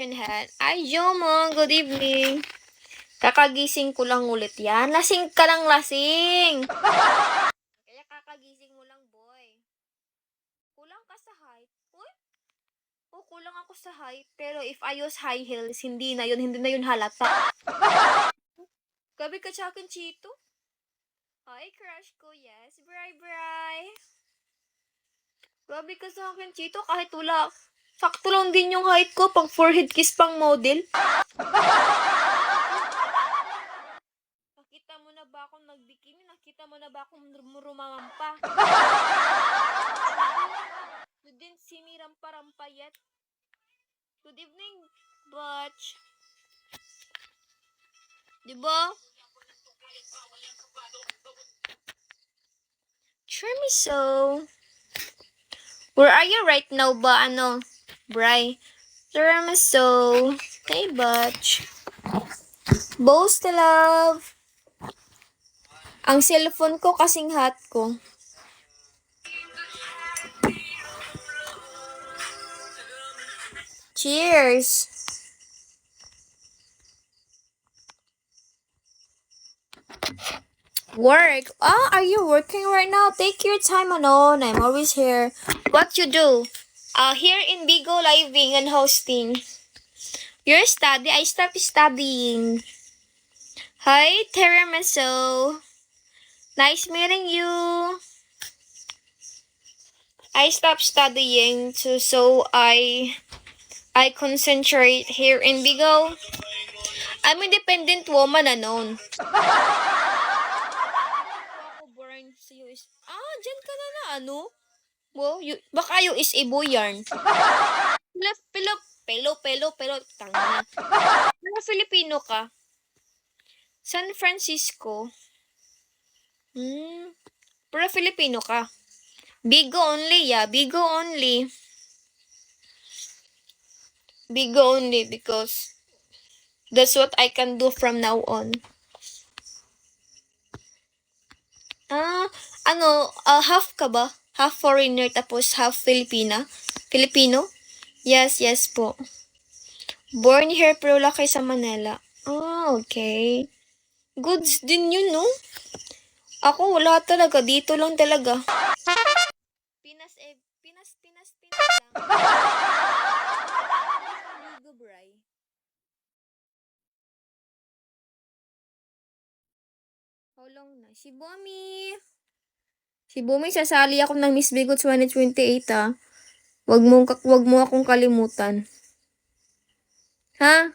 Ay, Jomo, good evening. Kakagising ko lang ulit yan. Lasing ka lang, lasing. Kaya kakagising mo lang, boy. Kulang ka sa height. Uy? Oh, kulang ako sa height. Pero if I use high heels, hindi na yun halata. Gabi ka sa akin, Chito. Hi, crush ko. Yes, bray. Grabe ka sa akin, Chito. Kahit wala. Sakto lang din yung height ko. Pang forehead kiss pang model. Nakita mo na ba akong nagbikini? Nakita mo na ba akong rumamampa? You didn't see me rampa-rampa yet? Good evening, Butch. Diba? Sure me so. Where are you right now ba? Bray? Sure me so. Hey, Butch. Boast love. Ang cellphone ko kasing hot ko. Cheers! Work? Are you working right now? Take your time, Anon. I'm always here. What you do? Here in Bigo, living and hosting. Your study? I stopped studying. Hi, Tiramisu. Nice meeting you. I stopped studying so I concentrate here in Bigo. I'm independent woman, Anon. Ako born sa US. Dyan ka na baka yung is Ibo yarn. Pelo, tanga na. Pero Filipino ka. San Francisco. Pero Filipino ka. Bigo only, yeah. Bigo only because that's what I can do from now on. Half ka ba? Half foreigner tapos half Filipino? Yes po. Born here pero laki sa Manila. Okay. Goods din yun, no? Ako wala talaga. Dito lang talaga. Pinas lang. Ligo, bray. How long na? Si Bumi, sasali ako ng Miss Bigot 2028, ah. Wag mo akong kalimutan. Ha?